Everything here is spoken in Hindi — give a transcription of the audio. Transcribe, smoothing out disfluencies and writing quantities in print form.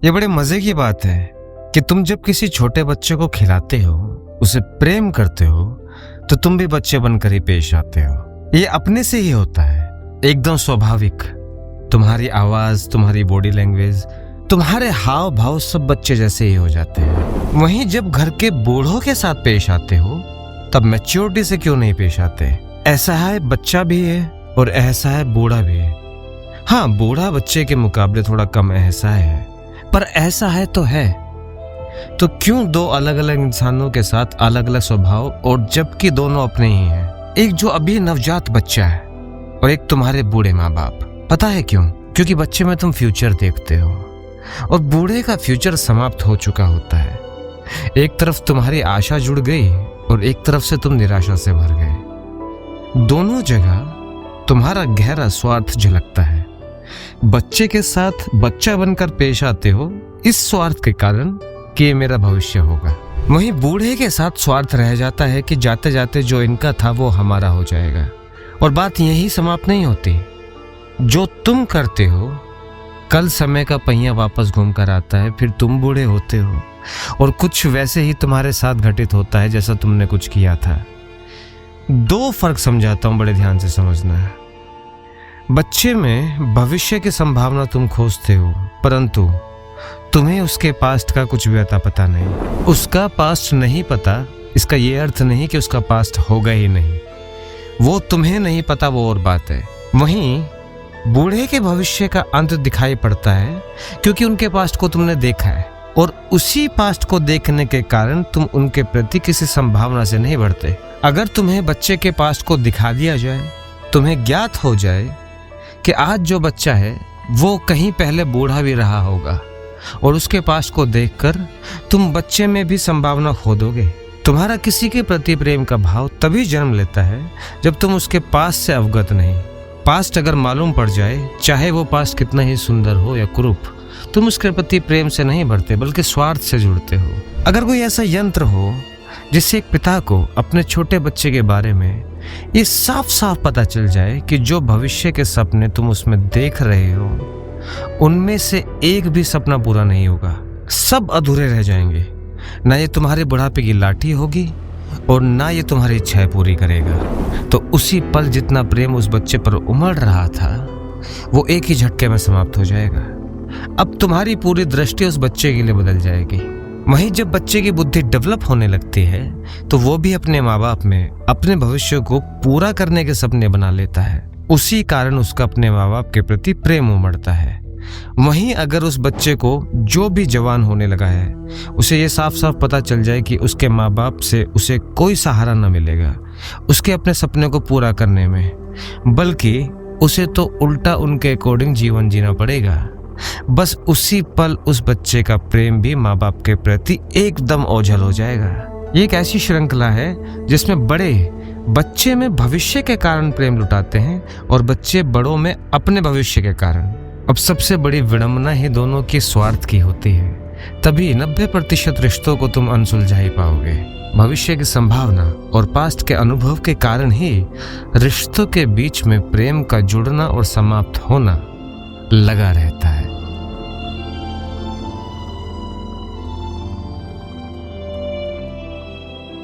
ये बड़े मजे की बात है कि तुम जब किसी छोटे बच्चे को खिलाते हो, उसे प्रेम करते हो, तो तुम भी बच्चे बनकर ही पेश आते हो। ये अपने से ही होता है, एकदम स्वाभाविक। तुम्हारी आवाज, तुम्हारी बॉडी लैंग्वेज, तुम्हारे हाव भाव सब बच्चे जैसे ही हो जाते हैं। वहीं जब घर के बूढ़ों के साथ पेश आते हो, तब मैच्योरिटी से क्यों नहीं पेश आते? ऐसा है बच्चा भी है और ऐसा है बूढ़ा भी है। हाँ, बूढ़ा बच्चे के मुकाबले थोड़ा कम ऐसा है, पर ऐसा है तो है। तो क्यों दो अलग अलग इंसानों के साथ अलग अलग स्वभाव, और जबकि दोनों अपने ही हैं। एक जो अभी नवजात बच्चा है और एक तुम्हारे बूढ़े माँ बाप। पता है क्यों? क्योंकि बच्चे में तुम फ्यूचर देखते हो और बूढ़े का फ्यूचर समाप्त हो चुका होता है। एक तरफ तुम्हारी आशा जुड़ गई और एक तरफ से तुम निराशा से भर गए। दोनों जगह तुम्हारा गहरा स्वार्थ झलकता है। बच्चे के साथ बच्चा बनकर पेश आते हो इस स्वार्थ के कारण कि ये मेरा भविष्य होगा। वहीं बूढ़े के साथ स्वार्थ रह जाता है कि जाते जाते जो इनका था वो हमारा हो जाएगा। और बात यही समाप्त नहीं होती। जो तुम करते हो, कल समय का पहिया वापस घूम कर आता है, फिर तुम बूढ़े होते हो और कुछ वैसे ही तुम्हारे साथ घटित होता है जैसा तुमने कुछ किया था। दो फर्क समझाता हूं, बड़े ध्यान से समझना है। बच्चे में भविष्य की संभावना तुम खोजते हो, परंतु तुम्हें उसके पास्ट का कुछ भी अता पता नहीं। उसका पास्ट नहीं पता, इसका ये अर्थ नहीं कि उसका पास्ट होगा ही नहीं। वो तुम्हें नहीं पता, वो और बात है। वहीं बूढ़े के भविष्य का अंत दिखाई पड़ता है क्योंकि उनके पास्ट को तुमने देखा है, और उसी पास्ट को देखने के कारण तुम उनके प्रति किसी संभावना से नहीं बढ़ते। अगर तुम्हें बच्चे के पास्ट को दिखा दिया जाए, तुम्हें ज्ञात हो जाए कि आज जो बच्चा है वो कहीं पहले बूढ़ा भी रहा होगा, और उसके पास्ट को देखकर तुम बच्चे में भी संभावना खो दोगे। तुम्हारा किसी के प्रति प्रेम का भाव तभी जन्म लेता है जब तुम उसके पास्ट से अवगत नहीं। पास्ट अगर मालूम पड़ जाए, चाहे वो पास्ट कितना ही सुंदर हो या कुरूप, तुम उसके प्रति प्रेम से नहीं बढ़ते बल्कि स्वार्थ से जुड़ते हो। अगर कोई ऐसा यंत्र हो जिससे एक पिता को अपने छोटे बच्चे के बारे में ये साफ साफ पता चल जाए कि जो भविष्य के सपने तुम उसमें देख रहे हो, उनमें से एक भी सपना पूरा नहीं होगा, सब अधूरे रह जाएंगे। ना ये तुम्हारे बुढ़ापे की लाठी होगी और ना ये तुम्हारी इच्छाएं पूरी करेगा, तो उसी पल जितना प्रेम उस बच्चे पर उमड़ रहा था, वो एक ही झटके में समाप्त हो जाएगा। अब तुम्हारी पूरी दृष्टि उस बच्चे के लिए बदल जाएगी। वहीं जब बच्चे की बुद्धि डेवलप होने लगती है, तो वो भी अपने माँ बाप में अपने भविष्य को पूरा करने के सपने बना लेता है। उसी कारण उसका अपने माँ बाप के प्रति प्रेम उमड़ता है। वहीं अगर उस बच्चे को जो भी जवान होने लगा है, उसे ये साफ साफ पता चल जाए कि उसके माँ बाप से उसे कोई सहारा न मिलेगा उसके अपने सपने को पूरा करने में, बल्कि उसे तो उल्टा उनके अकॉर्डिंग जीवन जीना पड़ेगा, बस उसी पल उस बच्चे का प्रेम भी माँ बाप के प्रति एकदम ओझल हो जाएगा। ये एक ऐसी श्रृंखला है जिसमें बड़े बच्चे में भविष्य के कारण प्रेम लुटाते हैं और बच्चे बड़ों में अपने भविष्य के कारण। अब सबसे बड़ी विडंबना ही दोनों की स्वार्थ की होती है। तभी 90% रिश्तों को तुम अनसुलझा ही पाओगे। भविष्य की संभावना और पास्ट के अनुभव के कारण ही रिश्तों के बीच में प्रेम का जुड़ना और समाप्त होना लगा रहता है।